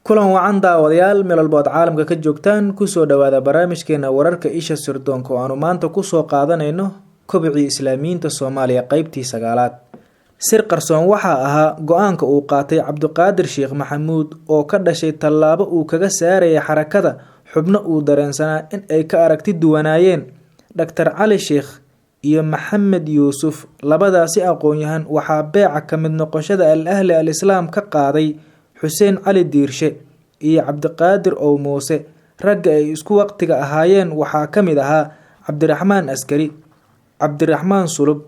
kulan wacan daawadayaal meel walba oo caalamka ka joogtaan kusoo dhawaada barnaamijkeena wararka isha sirdoonka oo aanu maanta kusoo qaadanayno kobcii islaamiyiinta Soomaaliya qaybtii 9aad. sir qarsoon waxaa ahaa go'aanka uu qaatay Cabdiqaadir Sheekh Maxamuud oo ka dhashay tallaabo uu kaga saarayay xarakada xubno uu dareensanaa in ay ka aragti duwanaayeen Dr. Cali Sheekh iyo Maxamed Yuusuf. labadaasi aqoon-yahan waxaa beeca ka mid noqoshada al-ahli al-islaam ka qaaday Xuseen Cali Diirshe iyo Cabdiqaadir oo Muuse. ragga ay isku waqtiga ahaayeen waxaa ka mid ahaa Cabdiraxmaan Askari. Cabdiraxmaan Sulub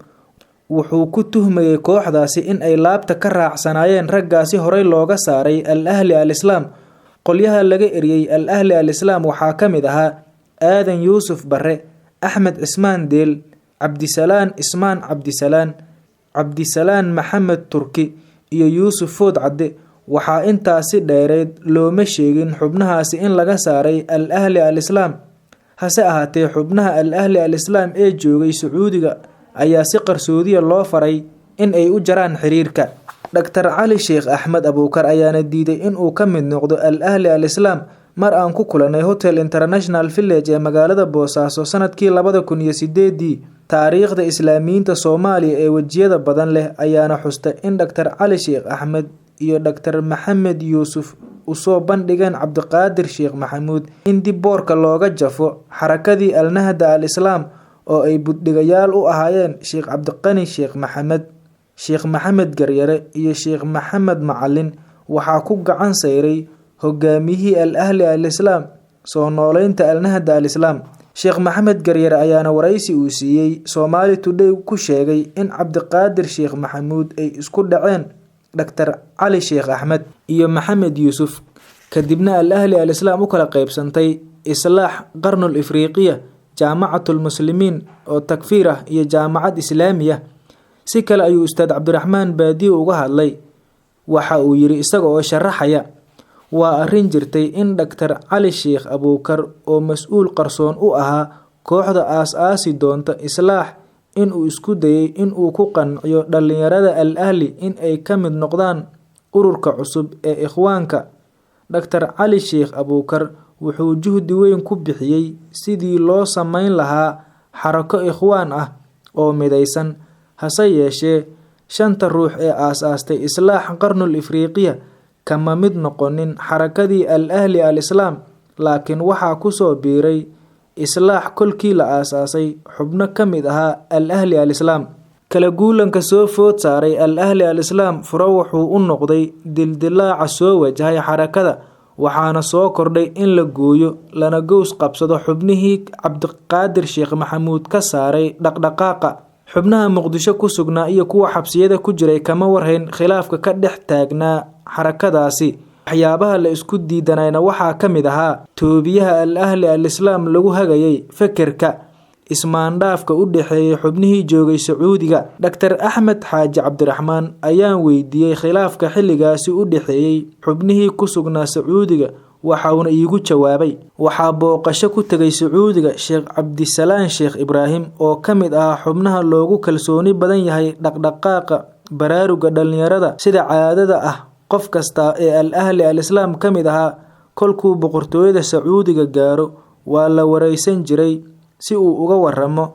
wuxuu ku tuhmayay kooxdaasi in ay laabta ka raacsanaayeen raggaasi horey looga saaray al-ahli al-islaam. qolyaha laga eriyay al-ahli al-islaam waxaa ka mid ahaa Aadan Yuusuf Barre, Axmed Cismaan Deel, Cabdisalaan Ismaan Cabdisalaan Maxamed Turki iyo Yuusuf Food Cadde. waxaa intaasi dheereed looma sheegin xubnahaasi in laga saaray al-ahli al-islaam. hase ahaatee xubnaha al-ahli al-islaam ee joogay Sacuudiga ayaa si qarsoodiya loo faray in ay u jaraan xiriirka. Dr. Cali Sheekh Axmed Abuukar ayaana diiday in uu ka mid noqdo al-ahli al-islaam mar aan ku kulanay Hotel International Village ee magaalada Boosaaso sanadkii 2008. taariikhda islaamiyiinta Soomaaliya ee wajiyada badan leh ayaana xustay in Dr. Cali Sheekh Axmed iyo Dr. Maxamed Yuusuf usoo bandhigeen Cabdiqaadir Sheekh Maxamuud in dib boorka looga jafo xarakadii al-nahda al-islaam oo ay budhigayaal u ahaayeen Sheekh Cabdiqani Sheekh Maxamed, Sheekh Maxamed Garyare iyo Sheekh Maxamed Macalin. waxaa ku gacan sayray hogaamiyihii al-ahli al-islaam soo nooleynta al-nahda al-islaam. Sheekh Maxamed Garyare ayaana waraysi uu siiyay Somali Today ku sheegay in Cabdiqaadir Sheekh Maxamuud ay isku dhaceen Dr. Cali Sheekh Axmed iyo Maxamed Yuusuf, kadibna al-ahli al-islaam u kala qaybsantay Islaax Qarnul Ifriqiya, Jaamacatul Muslimiin oo takfiir ah iyo Jaamacad Islaamiya. si kale ayuu Ustaad Cabdiraxmaan Baadiyo uga hadlay. waxa uu yiri isaga oo sharaxaya: waa arrin jirtay in Dr. Cali Sheekh Abuukar oo mas'uul qarsoon u ahaa kooxda aas-aasi doonta Islaax in uu isku dayay in uu ku qanciyo dhalinyarada al-ahli in ay ka mid noqdaan ururka cusub ee ikhwaanka. Dr. Cali Sheekh Abuukar wuxuu juhdi weyn ku bixiyay sidii loo sameyn lahaa xarako ikhwaan ah oo midaysan. hase yeeshee 5 ruux ee aas-aastay Islaax Qarnul Ifriqiya kama mid noqonin xarakadii al-ahli al-islaam, laakiin waxaa ku soo biiray Islaax kolkii la aasaasay xubno ka mid ahaa al-ahli al-islaam. kala guulanka soo food saaray al-ahli al-islaam furo wuxuu u noqday dildilaaca soo wajahay xarakada, waxaana soo kordhay in la gooyo lana gows qabsado xubnihii Cabdiqaadir Sheekh Maxamuud ka saaray dhaqdhaqaaqa. xubnaha Muqdisho ku sugnaa iyo kuwa xabsiyada ku jiray kama warhayn khilaafka ka dhex taagnaa xarakadaasi. waxyaabaha la isku diidanayna waxaa ka mid ahaa toobiyaha al-ahli al-islaam lagu hagayay fekerka ismaandhaafka u dhaxeeyay xubnihii joogay Sacuudiga. Dr. Axmed Xaaji Cabdiraxmaan ayaan weydiiyey khilaafka xilligaasi u dhaxeeyay xubnihii ku sugnaa Sacuudiga, waxauna iigu jawaabay: waxaa booqasho ku tagay Sacuudiga Sheekh Cabdisalaan Sheekh Ibraahim oo ka mid ahaa xubnaha loogu kalsooni badan yahay dhaqdhaqaaqa baraaruga dhalinyarada. sida caadada ah, qof kasta ee al-ahli al-islaam ka mid ahaa kolkuu boqortooyada Sacuudiga gaaro waa la wareysan jiray si uu uga waramo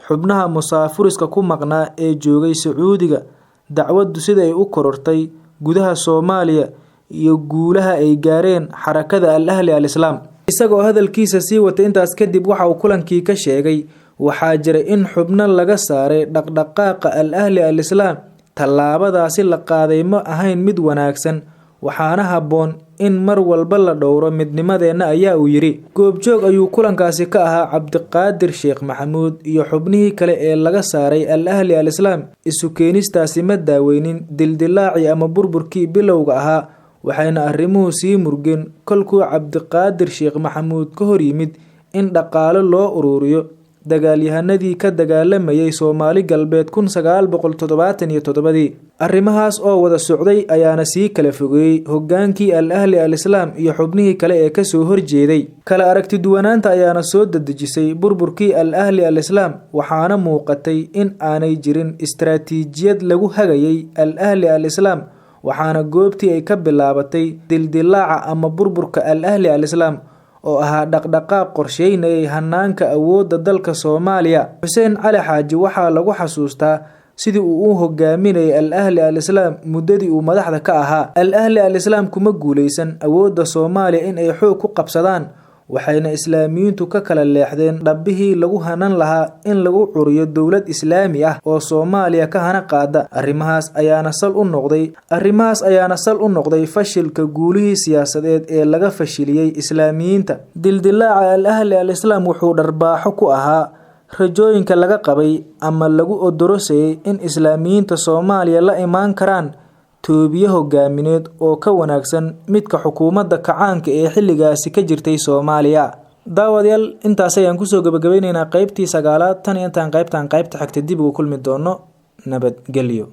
xubnaha musaafuriska ku maqnaa ee joogay Sacuudiga, dacwaddu sida ay u korortay gudaha Soomaaliya iyo guulaha ay gaareen xarakada al-ahli al-islaam. isagoo hadalkiisa sii watay intaas kadib waxa uu kulankii ka sheegay waxaa jira in xubno laga saaray dhaqdhaqaaqa al-ahli al-islaam. tallaabadaasi la qaaday ma ahayn mid wanaagsan, waxaana habboon in mar walba la dhowro midnimadeena, ayaa uu yiri. goobjoog ayuu kulankaasi ka ahaa Cabdiqaadir Sheekh Maxamuud iyo xubnihii kale ee laga saaray al-ahli al-islaam. isu keenistaasi ma daaweynin dildilaacii ama burburkii bilowga ahaa, waxayna arrimuhu sii murgeen kolkuu Cabdiqaadir Sheekh Maxamuud ka hor yimid in dhaqaale loo ururiyo dagaalyahanadii ka dagaalamayay Soomaali Galbeed 1977. arrimahaas oo wada socday ayaana sii kala fogeeyay hogaankii al-ahli al-islaam iyo xubnihii kale ee ka soo horjeeday. kala aragti duwanaanta ayaana soo dadejisay burburkii al-ahli al-islaam, waxaana muuqatay in aanay jirin istaraatiijiyad lagu hagayay al-ahli al-islaam waxaana goobtii ay ka bilaabatay dildilaaca ama burburka al-ahli al-islaam oo ahaa dhaqdhaqaaq qorsheynayay hanaanka awoodda dalka Soomaaliya. Xuseen Cali Xaaji waxaa lagu xasuustaa sidii uu u hogaaminayay al-ahli al-islaam muddadii uu madaxda ka ahaa. Al-ahli al-islaam kuma guuleysan awoodda Soomaaliya in ay xoog ku qabsadaan, waxayna islaamiyiintu ka kala leexdeen dhabbihii lagu hanan lahaa in lagu curiyo dowlad islaami ah oo Soomaaliya ka hana qaada. Arrimahaas ayaana sal u noqday fashilka guulihii siyaasadeed ee laga fashiliyay islaamiyiinta. Dildilaaca al-ahli al-islaam wuxuu dharbaaxo ku ahaa rajooyinka laga qabay ama lagu odorosayay in islaamiyiinta Soomaaliya la imaan karaan toobiye hogaamineed oo ka wanaagsan midka xukuumadda kacaanka ee xilligaasi ka jirtay Soomaaliya. Daawadayaal, intaas ayaan kusoo gabagabeynaynaa qaybtii 9aad. Tan intaan qaybta xigta dib ugu kulmi doono. Nabadgelyo.